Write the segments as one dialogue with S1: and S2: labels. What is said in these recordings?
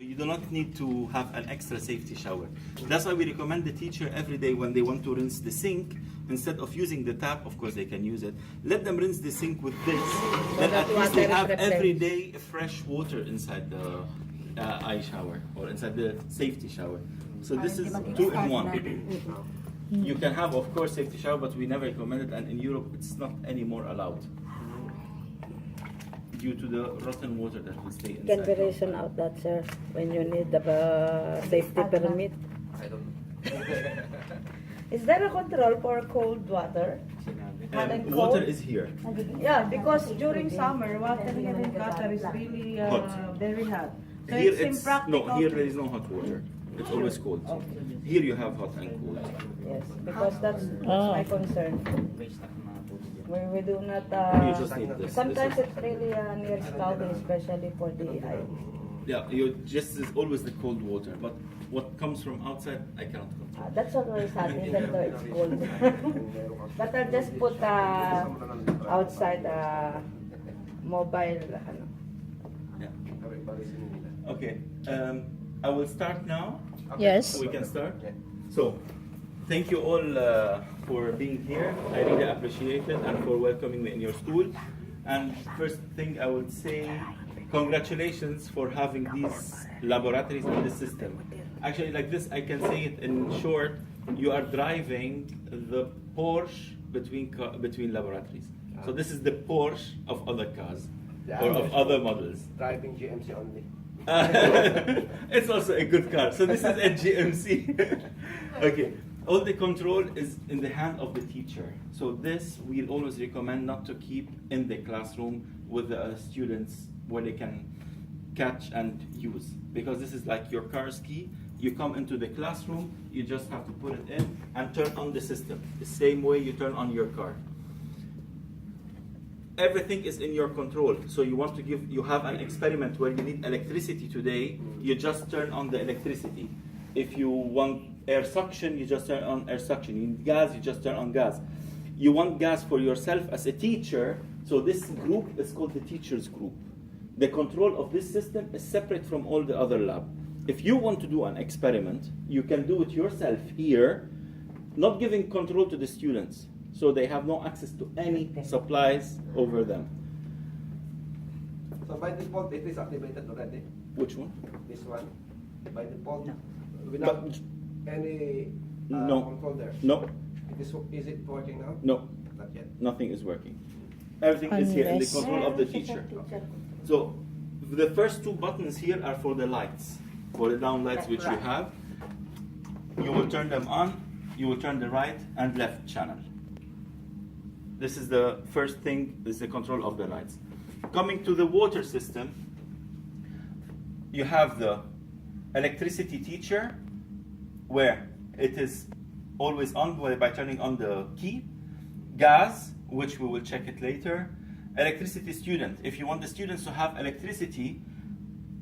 S1: You do not need to have an extra safety shower. That's why we recommend the teacher every day when they want to rinse the sink, instead of using the tap, of course they can use it, let them rinse the sink with this. Then at least they have every day fresh water inside the eye shower or inside the safety shower. So this is 2-in-1. You can have, of course, safety shower, but we never recommend it, and in Europe it's not anymore allowed due to the rotten water that will stay inside.
S2: Can be reason out that, sir, when you need the safety permit.
S3: I don't
S2: Is there a control for cold water? Hot and cold?
S1: Water is here.
S4: Yeah, because during summer, water here in Qatar is really
S1: Hot.
S4: very hot. So
S1: Here
S4: it's
S1: it's
S4: impractical.
S1: no. Here there is no hot water. It's always cold. Here you have hot and cold.
S2: Yes, because that's my concern. We do not,
S1: You just need this.
S2: sometimes it's really near scalding, especially for the eye.
S1: Yeah, you just is always the cold water, but what comes from outside, I cannot control.
S2: That's always hot, even though it's cold. But I'll just put outside mobile.
S1: Yeah. Okay. I will start now.
S5: Yes.
S1: We can start. So, thank you all for being here. I really appreciate it, and for welcoming me in your school. And first thing I would say, congratulations for having these laboratories in this system. Actually, like this, I can say it in short. You are driving the Porsche between laboratories. So this is the Porsche of other cars or of other models.
S3: driving GMC only.
S1: It's also a good car. So this is a GMC. Okay. All the control is in the hand of the teacher. So this we'll always recommend not to keep in the classroom with the students where they can catch and use, because this is like your car's key. You come into the classroom, you just have to put it in and turn on the system, the same way you turn on your car. Everything is in your control. So you have an experiment where you need electricity today, you just turn on the electricity. If you want air suction, you just turn on air suction. You need gas, you just turn on gas. You want gas for yourself as a teacher, so this group is called the teacher's group. The control of this system is separate from all the other lab. If you want to do an experiment, you can do it yourself here, not giving control to the students, so they have no access to any supplies over them.
S3: So by default, it is activated already.
S1: Which one?
S3: This one, by default,
S2: No.
S3: without
S1: But-
S3: any
S1: No.
S3: control there.
S1: No,
S3: Is it working now?
S1: no,
S3: Not yet.
S1: nothing is working. Everything is here in the
S5: Unless-
S1: control of the teacher. So the first two buttons here are for the lights, for the down lights which you have. You will turn them on, you will turn the right and left channel. This is the first thing, this is the control of the lights. Coming to the water system, you have the electricity teacher, where it is always on by turning on the key. Gas, which we will check it later. Electricity student. If you want the students to have electricity,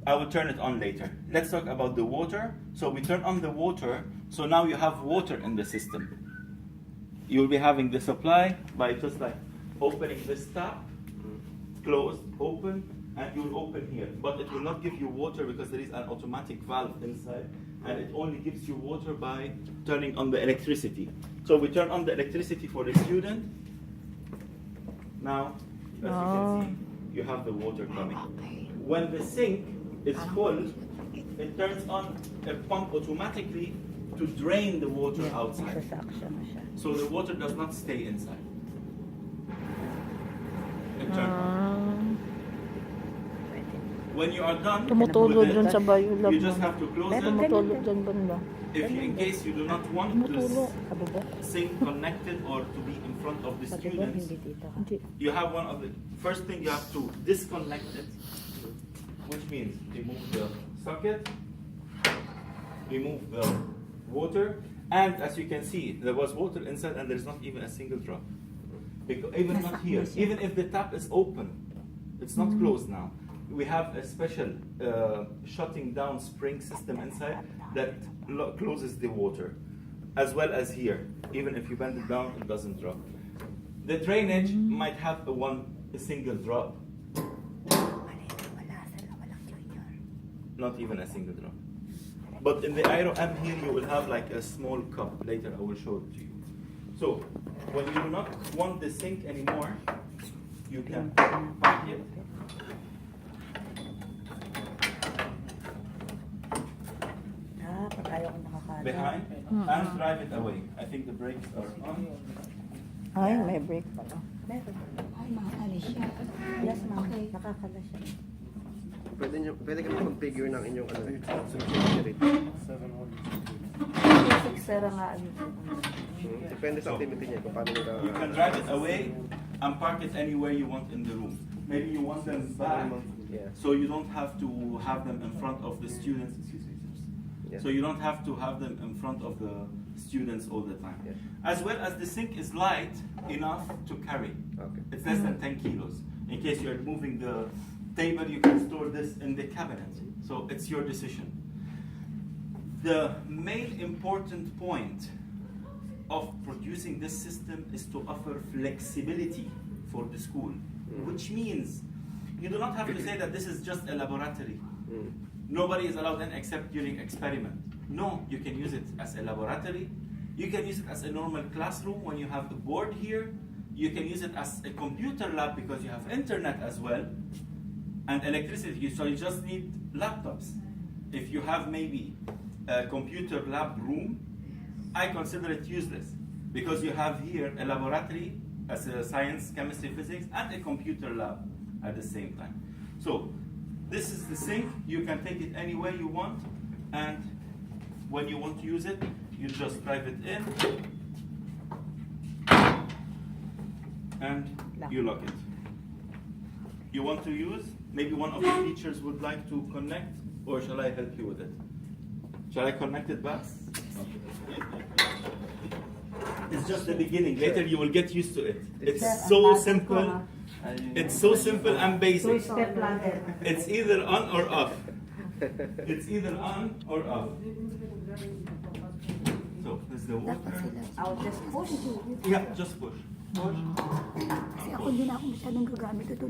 S1: I will turn it on later. Let's talk about the water. So we turn on the water. So now you have water in the system. You'll be having the supply by just like opening this tap, closed, open, and you'll open here. But it will not give you water because there is an automatic valve inside, and it only gives you water by turning on the electricity. So we turn on the electricity for the student. Now, as you can see, you have the water coming. When the sink is full, it turns on a pump automatically to drain the water outside. So the water does not stay inside. It turns on. When you are done
S5: Tumutulog
S1: with
S5: dun sa
S1: it,
S5: biolab
S1: you just
S5: mo.
S1: have to close it.
S5: Tumutulog dun banda.
S1: If you, in case you do not want
S5: Tumutulog.
S1: the sink connected or to be in front of the students, you have one of the first thing you have to disconnect it, which means remove the socket, remove the water, and as you can see, there was water inside and there is not even a single drop. Because even not here, even if the tap is open, it's not closed now. We have a special shutting down spring system inside that closes the water, as well as here. Even if you bend it down, it doesn't drop. The drainage might have a single drop. Not even a single drop. But in the Aero M here, you will have like a small cup. Later, I will show it to you. So, when you do not want the sink anymore, you can park it.
S2: Pag ayaw ko nakakala.
S1: Behind and drive it away. I think the brakes are on.
S2: Ay, may brake pala.
S5: Meron. Ay, makakala siya.
S2: Yes, ma'am.
S5: Okay.
S2: Nakakala siya.
S3: Pwede kami configure ng inyong security.
S2: 6 nga.
S3: Depende sa activity niya kung paano nila.
S1: You can drive it away and park it anywhere you want in the room. Maybe you want them back,
S3: Yeah.
S1: so you don't have to have them in front of the students. Excuse me, sirs.
S3: Yeah.
S1: So you don't have to have them in front of the students all the time.
S3: Yeah.
S1: As well as the sink is light enough to carry.
S3: Okay.
S1: It's less than 10 kilos. In case you're moving the table, you can store this in the cabinet. So it's your decision. The main important point of producing this system is to offer flexibility for the school, which means you do not have to say that this is just a laboratory. Nobody is allowed in except during experiment. No, you can use it as a laboratory. You can use it as a normal classroom when you have the board here. You can use it as a computer lab because you have internet as well and electricity. So you just need laptops. If you have maybe a computer lab room, I consider it useless because you have here a laboratory as a science, chemistry, physics, and a computer lab at the same time. So this is the sink. You can take it anywhere you want, and when you want to use it, you just drive it in and you lock it. You want to use? Maybe one of the teachers would like to connect, or shall I help you with it? Shall I connect it back? It's just the beginning. Later you will get used to it. It's so simple. It's so simple and basic.
S2: Two-step ladder.
S1: It's either on or off. It's either on or off. So there's the water.
S2: I'll just push.
S1: Yeah, just push. Push.
S5: Kasi ako hindi na ako masyadong gagamit ito.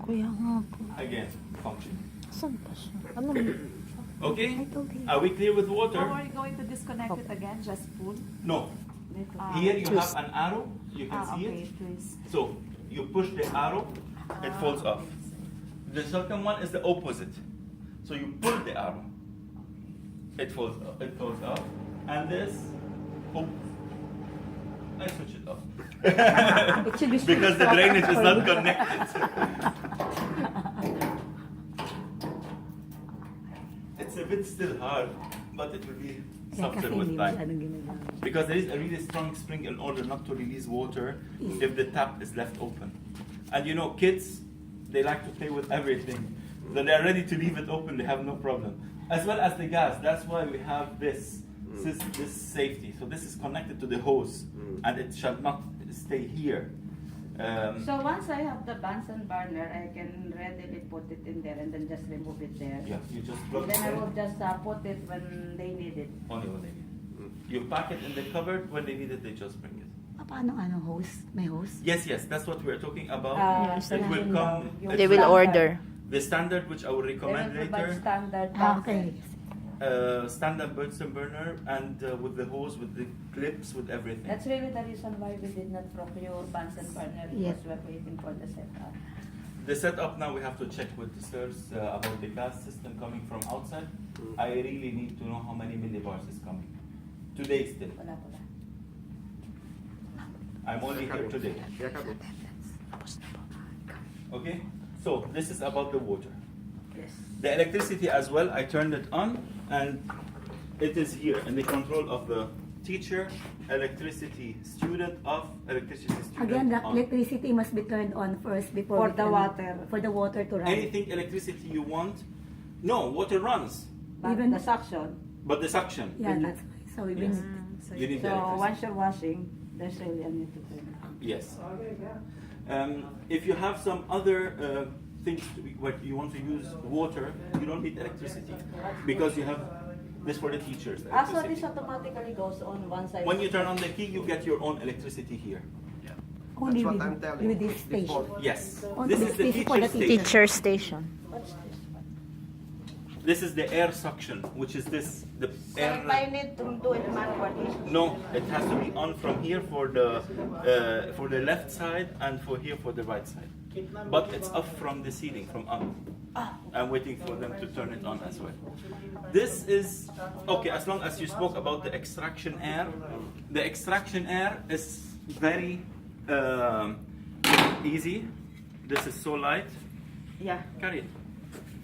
S5: Kuya nga po.
S1: Again, function.
S5: Saan ba siya? Ano?
S1: Okay? Are we clear with
S4: How
S1: water?
S4: are you going to disconnect it again? Just pull?
S1: No.
S4: Ah,
S1: Here you have an arrow. You can see
S4: okay,
S1: it.
S4: please.
S1: So you push the arrow, it falls off. The second one is the opposite. So you pull the arrow, it falls off. And this, oh, I switch it off. Because the drainage is not connected. It's a bit still hard, but it will be softer with time. Because there is a really strong spring in order not to release water if the tap is left open. And you know, kids, they like to play with everything. So they are ready to leave it open, they have no problem. As well as the gas, that's why we have this safety. So this is connected to the hose, and it shall not stay here.
S4: So once I have the Bunsen burner, I can readily put it in there and then just remove it there.
S1: Yeah, you just plug
S4: Then
S1: it
S4: I
S1: in.
S4: will just put it when they need it.
S1: Only when they need it. You pack it in the cupboard, when they need it, they just bring it.
S5: Paano host? May host?
S1: Yes, that's what we're talking about.
S5: Yes,
S1: It will come.
S2: They will order.
S1: The standard, which I will
S4: They will
S1: recommend
S4: provide
S1: later,
S4: standard
S5: Okay.
S4: Bunsen.
S1: standard Bunsen burner, and with the hose, with the clips, with everything.
S4: That's really the reason why we did not procure Bunsen burner because
S5: Yes.
S4: we're waiting for the setup.
S1: The setup now we have to check with the sirs about the gas system coming from outside. I really need to know how many millibars is coming. Today still.
S4: Wala po lang.
S1: I'm only here today.
S3: Yeah, kami.
S1: Okay? So this is about the water.
S4: Yes.
S1: The electricity as well, I turned it on, and it is here in the control of the teacher, electricity student off, electricity student
S5: Again, the
S1: on.
S5: electricity must be turned on first before
S4: For the water.
S5: For the water to run.
S1: Anything electricity you want, no, water runs,
S4: But
S5: Even-
S4: the suction.
S1: but the suction.
S5: Yeah, that's why. So we've
S1: Yes.
S5: been...
S1: You need the
S4: So
S1: electricity.
S4: once you're washing, there's really a need to turn it on.
S1: Yes. If you have some other things where you want to use water, you don't need electricity because you have this for the teachers.
S4: So
S1: electricity.
S4: this automatically goes on one side.
S1: When you turn on the key, you get your own electricity here.
S5: Only
S3: That's what
S5: with,
S3: I'm telling
S5: with
S3: you.
S5: this station.
S1: Yes.
S5: On
S1: This
S5: the
S1: is the
S5: station for
S1: teacher
S5: the
S1: station.
S2: Teacher station.
S4: What's this one?
S1: This is the air suction, which is this the
S4: So
S1: air.
S4: if I need to do it manually.
S1: No, it has to be on from here for the left side and for here for the right side. But it's off from the ceiling, from up. I'm waiting for them to turn it on as well. This is okay as long as you spoke about the extraction air. The extraction air is very easy. This is so light.
S4: Yeah.
S1: Carry it.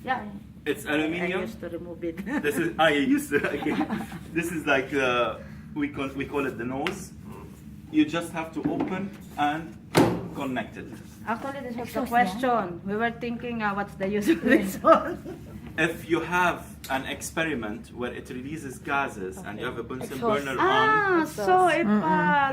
S4: Yeah.
S1: It's
S4: I
S1: aluminium.
S4: used to remove it.
S1: This is I used to. Okay. This is like we call it the nose. You just have to open and connect it.
S4: Actually, this was the
S5: Exhaust
S4: question. We were thinking, what's the use of this one?
S1: If you have an experiment where it releases gases and you have a Bunsen
S5: Exhaust.
S1: burner
S4: Ah, so if,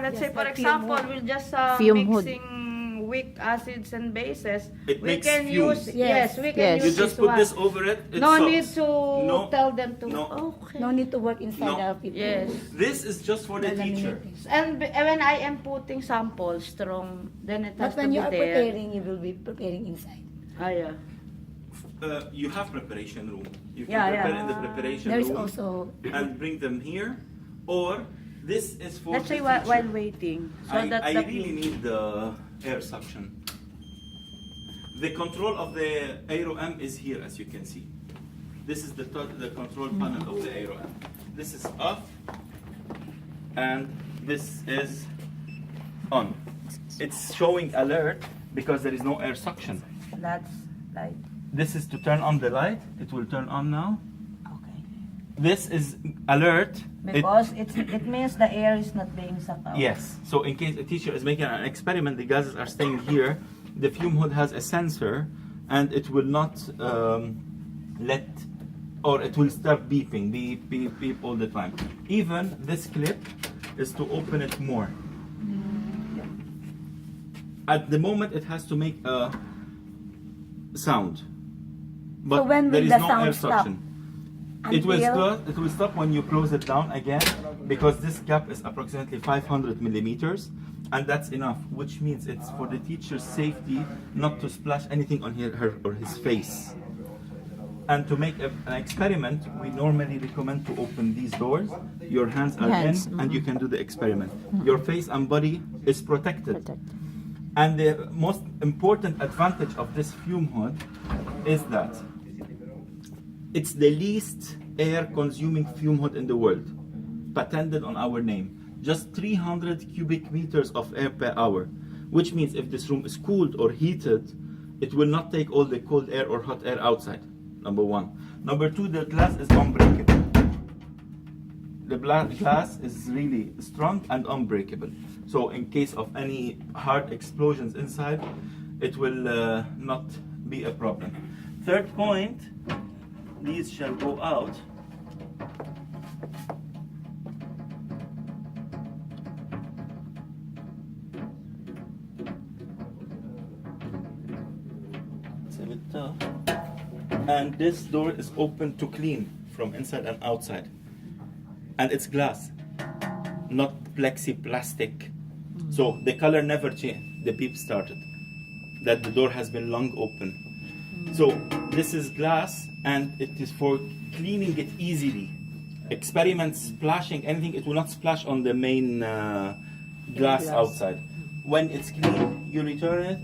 S4: let's say,
S5: Yes,
S4: for
S5: like
S4: example,
S5: fume
S4: we're just
S5: Fume hood.
S4: mixing weak acids and bases,
S1: It
S4: we
S1: makes
S4: can
S1: fumes.
S4: use,
S5: Yes,
S4: we can
S5: yes.
S1: you
S4: use
S1: just
S4: this
S1: put
S4: one.
S1: this over it. It
S4: No
S1: stops.
S4: need to
S1: No.
S4: tell them to.
S1: No.
S4: Okay.
S5: No need to work inside
S1: No.
S5: our people.
S4: Yes.
S1: This is just for the teacher.
S4: And when I am putting samples strong, then it has
S5: But when
S4: to
S5: you
S4: be
S5: are
S4: there.
S5: preparing, you will be preparing inside.
S4: Ah, yeah.
S1: You have preparation room. You can
S4: Yeah,
S1: prepare
S4: yeah.
S1: in the preparation
S5: There is
S1: room
S5: also
S1: and bring them here, or this is for
S4: Let's
S1: the
S4: say while
S1: teacher.
S4: waiting, so
S1: I
S4: that the
S1: really need the air suction. The control of the Aero M is here, as you can see. This is the control panel of the Aero M. This is off, and this is on. It's showing alert because there is no air suction.
S4: that's like
S1: This is to turn on the light. It will turn on now.
S4: okay.
S1: This is alert.
S4: Because it means the air is not being sucked out.
S1: Yes. So in case a teacher is making an experiment, the gases are staying here. The fume hood has a sensor, and it will not or it will start beeping, beep, beep, beep all the time. Even this clip is to open it more. At the moment, it has to make a sound, but
S5: So when
S1: there
S5: will
S1: is
S5: the
S1: no
S5: sound
S1: air
S5: stop?
S1: suction. It will
S5: Until-
S1: stop. It will stop when you close it down again, because this gap is approximately 500 millimeters, and that's enough. Which means it's for the teacher's safety not to splash anything on her or his face. And to make an experiment, we normally recommend to open these doors. Your hands are
S5: Hands,
S1: in, and you can do the experiment. Your face and body is protected. And the most important advantage of this fume hood is that it's the least air consuming fume hood in the world, patented on our name. Just 300 cubic meters of air per hour, which means if this room is cooled or heated, it will not take all the cold air or hot air outside, number one. Number two, the glass is unbreakable. The glass is really strong and unbreakable. So in case of any hard explosions inside, it will not be a problem. Third point, these shall go out. It's a bit tough. And this door is open to clean from inside and outside. And it's glass, not plexi plastic. So the color never changed. The beep started. That the door has been long open. So this is glass, and it is for cleaning it easily. Experiment splashing anything, it will not splash on the main glass outside. When it's clean, you return it,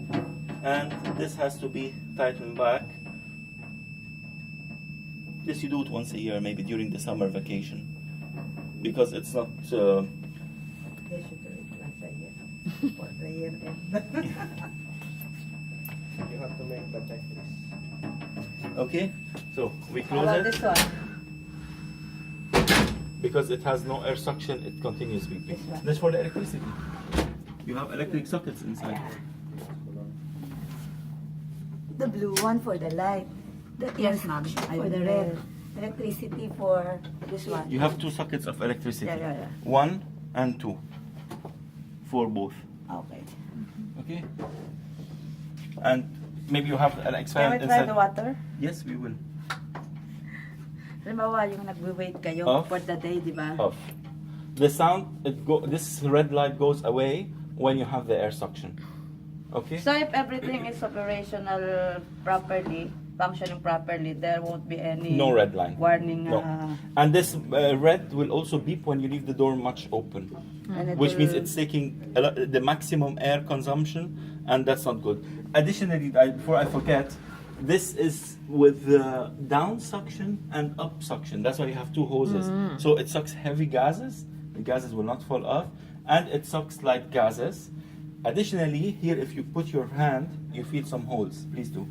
S1: and this has to be tightened back. This you do it once a year, maybe during the summer vacation, because it's not.
S4: They should do it once a year for the year end.
S3: You have to make the checklist.
S1: Okay, so we
S4: How
S1: close
S4: about
S1: it
S4: this one?
S1: because it has no air suction. It continues beeping.
S4: This one.
S1: That's for the electricity. You have electric sockets inside.
S5: The blue one for the light. The
S4: Yes, ma'am. I
S5: for the
S4: will.
S5: red. Electricity for this one.
S1: You have two sockets of electricity.
S4: Yeah.
S1: 1 and 2 for both.
S4: Okay.
S1: Okay. And maybe you have an
S4: Can we
S1: experiment
S4: try
S1: inside.
S4: the water?
S1: Yes, we will.
S4: Halimbawa, yung nagwe-wait kayo
S1: Off.
S4: for the day, di ba?
S1: Off. The sound, this red light goes away when you have the air suction. Okay.
S4: So if everything is operational properly, functioning properly, there won't be any
S1: No red line.
S4: warning.
S1: No. And this red will also beep when you leave the door much open,
S4: And it
S1: which means
S4: will-
S1: it's taking the maximum air consumption, and that's not good. Additionally, before I forget, this is with the down suction and up suction. That's why you have two hoses. So it sucks heavy gases. The gases will not fall off, and it sucks light gases. Additionally, here, if you put your hand, you feel some holes. Please do.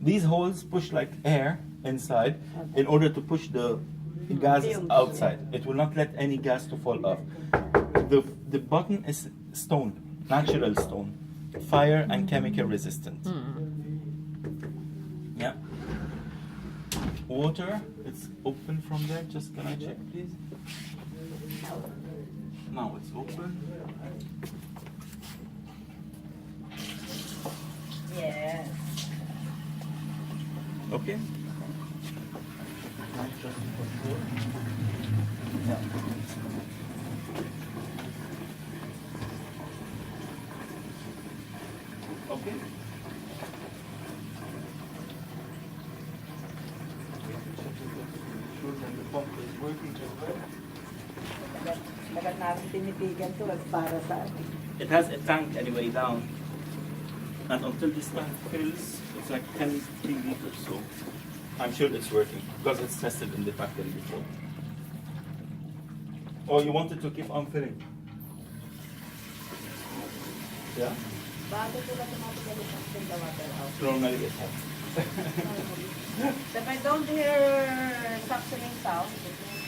S1: These holes push like air inside in order to push the gases
S4: Fumes.
S1: outside. It will not let any gas to fall off. The button is stone, natural stone, fire and chemical resistant. Yeah. Water, it's open from there. Just can I check, please? Now it's open.
S4: Yes.
S1: Okay. Just control. Yeah. Okay. Sure that the pump is working as well.
S4: Tagal namin tinitigan to para sa
S1: It has a tank anyway down, and until this tank fills, it's like 10 liters. So I'm sure it's working because it's tested in the factory before. Oh, you wanted to keep on filling? Yeah.
S4: bago ko lang tumatagal yung the water out.
S1: Normally it has.
S4: So if I don't hear suctioning sound,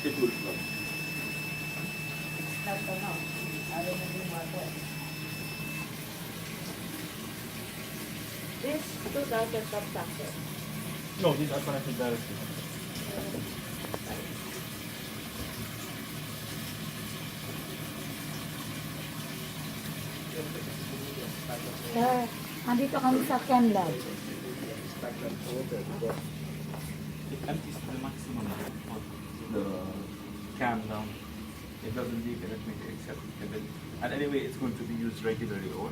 S1: It will flow.
S4: it's not enough. I don't know yung water.
S2: These two downstairs top suction.
S1: No, these are connected directly.
S5: Sir, andito kami sa chem lab.
S1: It empties to the maximum of the can down. It doesn't leak electricity except a bit. And anyway, it's going to be used regularly or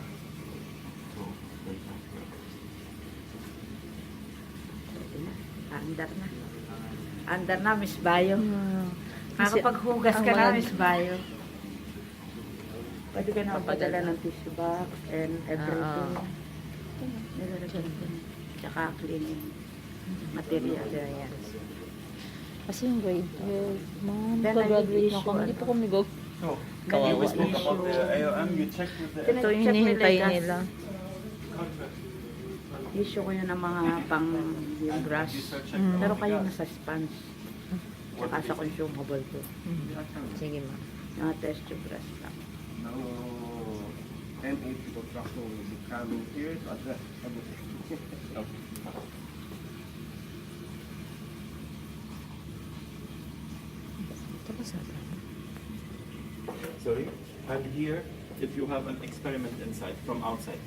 S1: so. There's no problem.
S4: Andar na. Andar na, Miss Bayo. Nakapaghugas ka na, Miss Bayo. Pwede ka na magpadala ng tissue box and everything. Nilalagyan ko na. Tsaka cleaning material. Yan.
S5: Kasi yung grade 12, ma'am,
S4: Then,
S5: pag-graduate na
S4: issue,
S5: kami. Hindi pa kami go.
S1: So,
S4: Kaya
S1: we spoke
S4: issue.
S1: about the AOM, you checked with the
S5: Ito yung
S4: Check with
S5: hinihintay
S4: the gas.
S5: nila.
S1: contract.
S4: Issue ko yun ng mga pang yung brush. Pero kayo nasa sponge. Tsaka sa consumable ko.
S5: Sige, ma'am.
S4: Mga test tube brush lang.
S3: Now, NAP contractor will be coming here to address everything.
S5: Tapos na.
S1: Sorry. And here, if you have an experiment inside, from outside,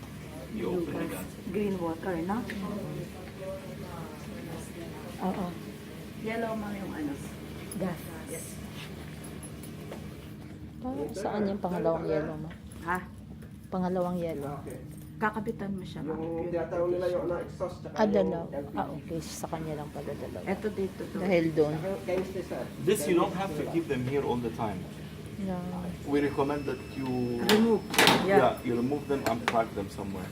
S1: you open the gas.
S5: Green water, no? Oo.
S4: Yellow man yung ano.
S5: Gas.
S4: Yes.
S5: Saan yung pangalawang yellow mo?
S4: Ha?
S5: Pangalawang yellow.
S4: Kakabitan mo siya.
S3: Yung tinatanong nila yung exhaust tsaka
S5: Dalaw. Okay. Sa kanya lang pala dalaw.
S4: Ito dito. To.
S5: Dahil doon.
S3: Kayo sir.
S1: This you don't have to keep them here all the time.
S5: Yeah.
S1: We recommend that you
S4: Remove. Yeah.
S1: you remove them and pack them somewhere.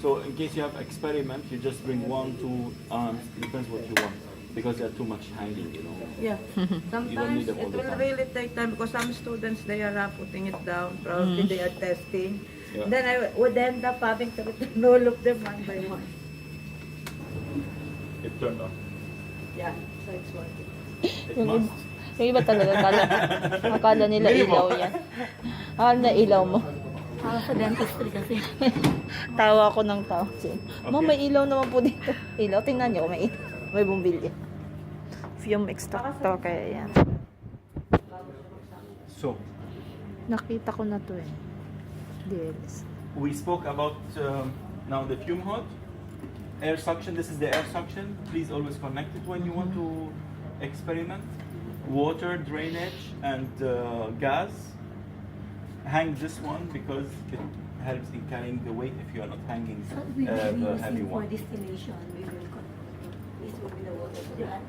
S1: So in case you have experiment, you just bring 1, 2 arms, depends what you want, because they're too much hanging, you know.
S4: Yeah. Sometimes
S1: need them all
S4: it
S1: the
S4: will
S1: time.
S4: really take time because some students, they are putting it down. Probably they are testing.
S1: Yeah.
S4: Then I would end up having to return all of them one by one.
S1: It turned on.
S4: Yeah. So it's working.
S1: It
S5: Yung
S1: must.
S5: Yung iba talaga, akala nila ilaw yan. Akala na ilaw mo. Sa dentistry kasi. Tawa ako ng tawa. Ma'am, may ilaw naman po dito. Ilaw, tingnan niyo, may ilaw. May bumbilya. Fume extractor, kaya yan.
S1: So
S5: Nakita ko na to eh. DLS.
S1: we spoke about now the fume hood, air suction. This is the air suction. Please always connect it when you want to experiment. Water drainage and gas. Hang this one because it helps in carrying the weight if you are not hanging
S4: So we will be
S1: the heavy
S4: using for
S1: one.
S4: distillation. This will be the water to that.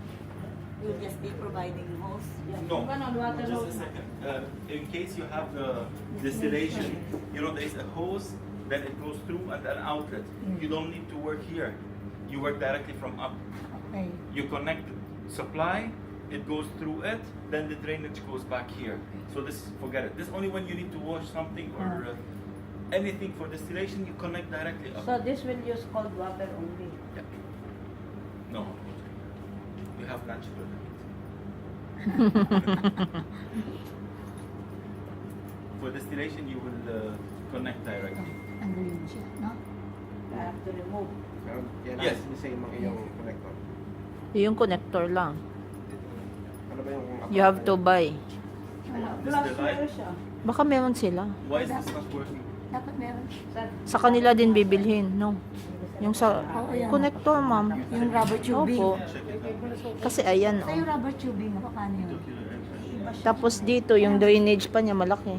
S4: We'll just be providing hose.
S1: No, just a second. In case you have the distillation, you know, there is a hose, then it goes through and an outlet. You don't need to work here. You work directly from up.
S4: Okay.
S1: You connect the supply, it goes through it, then the drainage goes back here. So this, forget it. This only when you need to wash something or anything for distillation, you connect directly up.
S2: So this will use cold water only.
S1: Yeah. No, you have natural heat. For distillation, you will connect directly.
S4: Ang green siya, no?
S2: I have to remove.
S3: Yan
S1: Yes.
S3: the same ang iyong connector.
S5: Yung connector lang.
S3: Ano ba yung
S5: You have to buy.
S1: This
S2: Plus
S1: is the light.
S2: meron siya.
S5: Baka meron sila.
S1: Why is this not working?
S4: Dapat meron.
S5: Sa kanila din bibilhin, no? Yung sa
S4: Oo, yan.
S5: connector, ma'am.
S4: Yung rubber tubing.
S5: Opo.
S1: Check it out.
S5: Kasi ayan,
S4: Sa
S5: oh.
S4: yung rubber tubing, paano yun? Iba siya.
S5: Tapos dito, yung drainage pa niya malaki.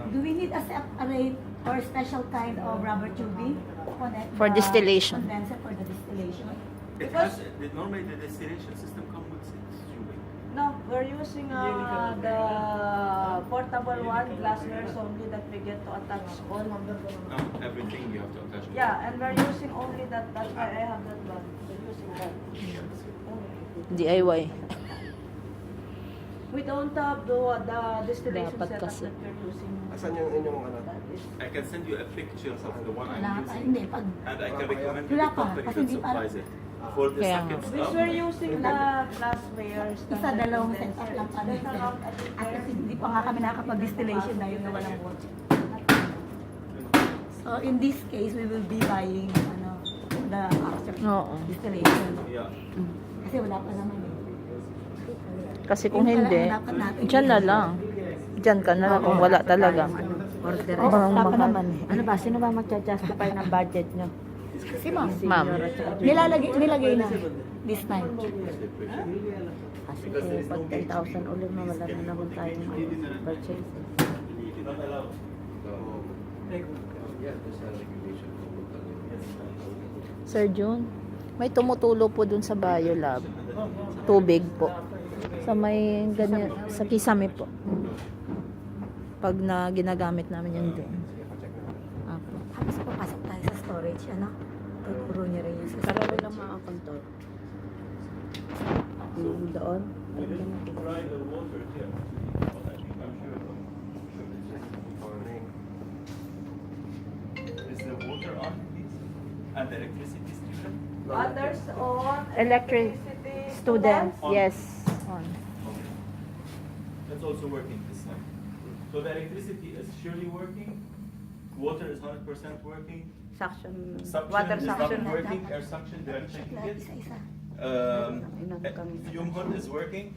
S4: Do we need a separate or special kind of rubber tubing? Connect
S5: For
S4: the
S5: distillation.
S4: Condenser for the distillation.
S1: It has, normally the distillation system comes with its tubing.
S2: No, we're using the portable one, glasswares only that we get to attach all.
S1: No, everything you have to attach to.
S2: Yeah, and we're using only that. That's why I have that one. We're using that.
S5: DIY.
S2: We don't have the distillation
S5: Dapat
S2: setup
S5: kasi.
S2: that we're using.
S3: Asan yung inyong ano?
S2: That is.
S1: I can send you a picture of the one
S4: Wala
S1: I'm
S4: pa,
S1: using.
S4: hindi. Pag
S1: And I can recommend you
S4: Wala
S1: the
S4: pa,
S1: company
S4: kasi
S1: that
S4: hindi pa-
S1: supplies it. For the
S5: Kaya
S1: second
S5: nga.
S2: Which
S1: stuff,
S2: we're using the glasswares.
S4: isa dalawang setup lang kami. At kasi hindi pa nga kami nakapag-distillation na yun na walang water. So in this case, we will be buying the actual
S5: Oo.
S4: distillation.
S1: yeah.
S4: Kasi wala pa naman eh.
S5: Kasi kung
S4: Yun pala
S5: hindi,
S4: ang dapat natin
S5: dyan na lang. Dyan ka na lang kung wala talaga.
S2: Order.
S5: Oh,
S2: Dapat
S5: mahal.
S2: naman. Ano ba? Sino ba magja-justify ng budget nyo?
S4: Si ma'am.
S5: Ma'am.
S4: Nilagay na this time.
S2: Kasi pag 10,000 ulit na wala na naman tayong purchase.
S1: Not allowed.
S5: Sir June, may tumutulo po dun sa Biolab. Tubig po. Sa may ganyan, sa kisame po. Pag na ginagamit namin yun doon. Apo.
S4: Tapos papasok tayo sa storage, tuturo niya rin yung sa
S2: Karami
S4: storage.
S2: lang mga kantor. Yung doon.
S1: Try the water here. I'm sure. Is the water on, please? And the electricity still?
S2: Others on
S5: Electric
S2: electricity
S5: Students,
S1: On.
S5: yes. On.
S1: Okay. That's also working this time. So the electricity is surely working. Water is 100% working.
S2: Suction.
S1: Suction
S2: Water
S1: is
S2: suction.
S1: not working. Air suction, they are checking
S4: Lahat
S1: it.
S4: isa-isa.
S1: Fume hood is working.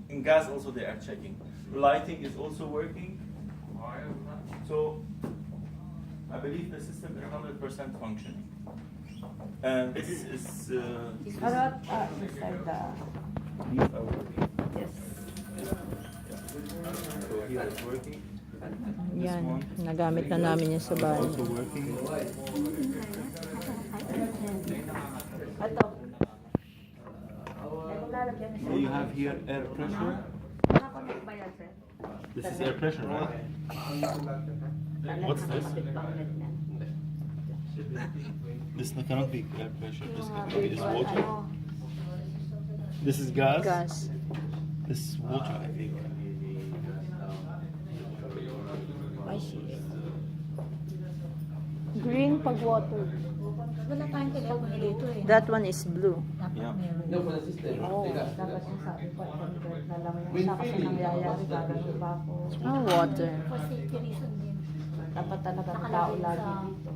S1: In gas also they are checking. Lighting is also working. So I believe the system is 100% functioning. And this is
S2: Inside the.
S1: these are working.
S2: Yes.
S1: So here it's working.
S5: Yan, nagamit na namin yung sa bahay.
S1: Also working.
S2: Ito. Ay, kung lalagyan
S1: So you have here air pressure.
S2: Nakakonect ba yan, sir?
S1: This is air pressure, right? What's this? This cannot be air pressure. This is water. This is gas.
S5: Gas.
S1: This is water, I think.
S5: I see. Green pag water.
S4: Wala tayong telepono dito eh.
S5: That one is blue.
S4: Dapat
S1: Yeah.
S4: meron.
S2: Oo. Dapat yung sabi ko, convert na lang yung isa kasi nangyayari, gagawin pa ako.
S5: Oh, water.
S4: For safety reason din.
S2: Dapat talaga tao lagi dito.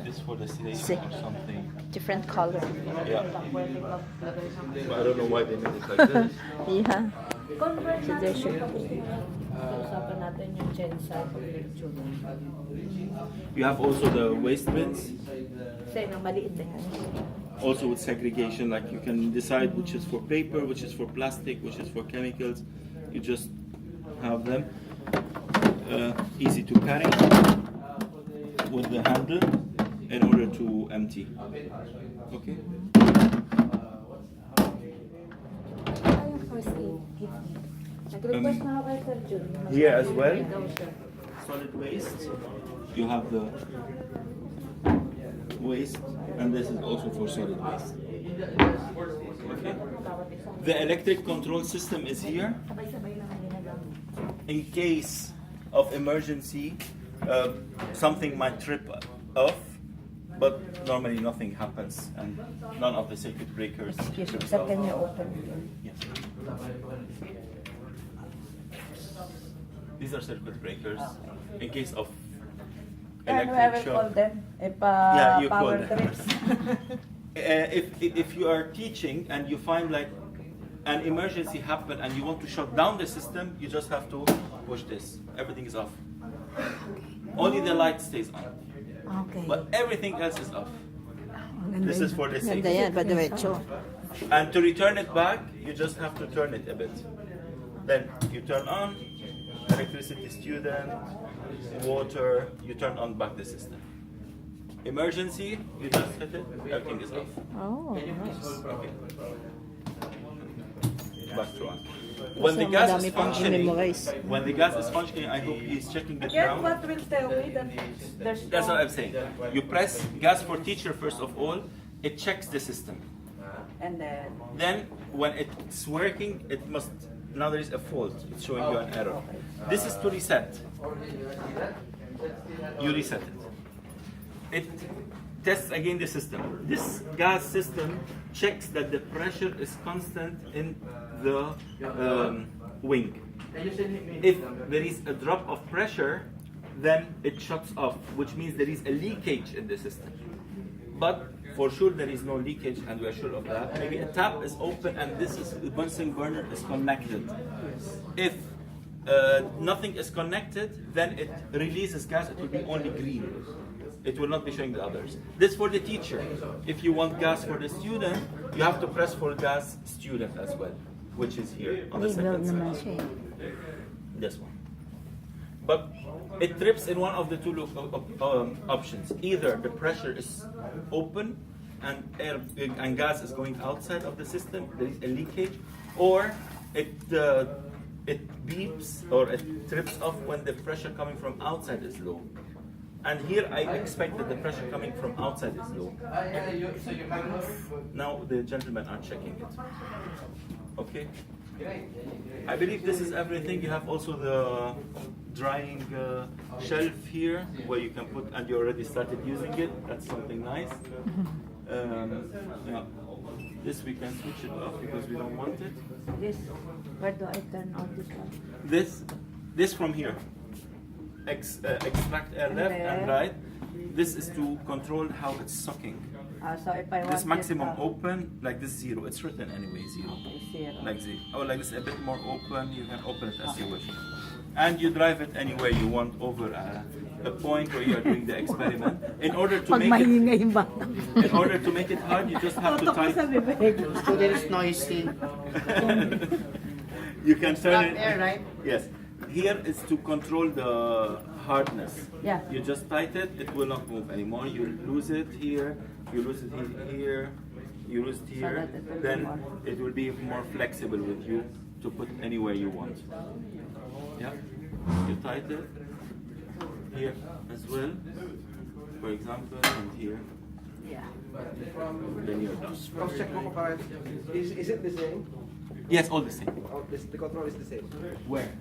S1: This for distillation
S5: Sick.
S1: or something.
S5: Different color.
S1: Yeah.
S2: Pwede maglagay ng
S1: But I don't know why they made it like this.
S5: Yeah.
S2: convert
S5: So there should
S2: natin usapan natin yung genocide pag-lecture.
S1: You have also the waste bins,
S2: Kasi nang maliit na yan.
S1: also with segregation. Like you can decide which is for paper, which is for plastic, which is for chemicals. You just have them. easy to carry with the handle in order to empty. Okay.
S2: Nag-request na ako kay Sir Jun.
S1: Here as well,
S2: Ikaw, sir.
S1: solid waste. You have the waste, and this is also for solid waste. Okay. The electric control system is here. In case of emergency, something might trip off, but normally nothing happens, and none of the circuit breakers.
S2: Excuse me,
S1: trips
S2: sir,
S1: off.
S2: can you open?
S1: Yes. These are circuit breakers in case of
S2: And we
S1: electric
S2: will call
S1: shock.
S2: them if
S1: Yeah, you
S2: power
S1: call them.
S2: trips.
S1: If you are teaching and you find like an emergency happen and you want to shut down the system, you just have to push this. Everything is off. Only the light stays on,
S2: Okay.
S1: but everything else is off. This is for the
S5: Ganda
S1: safety.
S5: yan, pa-diretso.
S1: And to return it back, you just have to turn it a bit. Then you turn on, electricity student, water, you turn on back the system. Emergency, you just hit it, everything is off.
S5: Oh, nice.
S1: Okay. Back to on. When the
S5: Kasi
S1: gas
S5: madami
S1: is
S5: pang
S1: functioning,
S5: i-memorize.
S1: when the gas is functioning, I hope he's checking the
S2: Again,
S1: ground.
S2: what will tell me that there's
S1: That's
S2: no...
S1: what I'm saying. You press gas for teacher first of all, it checks the system.
S2: And then...
S1: Then when it's working, it must, now there is a fault, it's showing you an error. This is to reset. You reset it. It tests again the system. This gas system checks that the pressure is constant in the wing. If there is a drop of pressure, then it shuts off, which means there is a leakage in the system. But for sure there is no leakage, and we are sure of that. Maybe a tap is open and this is the Bunsen burner is connected. If nothing is connected, then it releases gas. It will be only green. It will not be showing the others. This for the teacher. If you want gas for the student, you have to press for gas student as well, which is here on the second side. This one. But it trips in one of the two options. Either the pressure is open and air and gas is going outside of the system, there is a leakage, or it beeps or it trips off when the pressure coming from outside is low. And here I expect that the pressure coming from outside is low. Now the gentlemen are checking it. Okay. I believe this is everything. You have also the drying shelf here where you can put, and you already started using it. That's something nice. Yeah. This we can switch it off because we don't want it.
S2: This, where do I turn on this one?
S1: This from here. Extract air left and right. This is to control how it's sucking.
S2: So if I want
S1: This maximum
S2: this,
S1: open, like this zero. It's written anyway, zero.
S2: zero.
S1: Like zero. Or like this a bit more open, you can open it as you wish. And you drive it anywhere you want over a point where you are doing the experiment. In order to make it,
S4: Maingay yung bata.
S1: in order to make it hard, you just have to
S2: Tutok ko sa
S1: type.
S2: bibig.
S3: Students noisy.
S1: You can turn it.
S3: Air, right?
S1: Yes. Here is to control the hardness.
S2: Yeah.
S1: You just tight it, it will not move anymore. You lose it here, you lose it here, you lose it here.
S2: that it will be
S1: Then
S2: more.
S1: it will be more flexible with you to put anywhere you want. Yeah. You tight it here as well, for example, and here.
S2: Yeah.
S1: Then you're done.
S3: Cross-check mo pa. Is it the same?
S1: Yes, all the same.
S3: Oh, the control is the same.
S1: Where?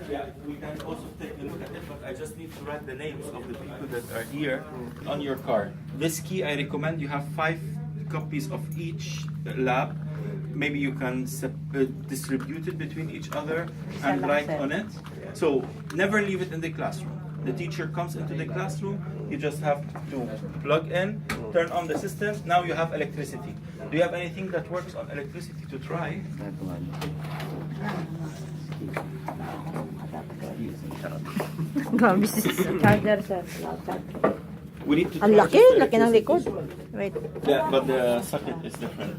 S1: Yeah, we can also take a look at it, but I just need to write the names of the people that are here on your card. This key, I recommend you have 5 copies of each lab. Maybe you can distribute it between each other and write on it. So never leave it in the classroom. The teacher comes into the classroom, you just have to plug in, turn on the system, now you have electricity. Do you have anything that works on electricity to try?
S5: Grabe si
S2: Charger, sir. Charger.
S1: We need to
S5: Ang
S1: try
S5: laki,
S1: just
S5: laki ng
S1: electricity.
S5: likod. Wait.
S1: Yeah, but the socket is different.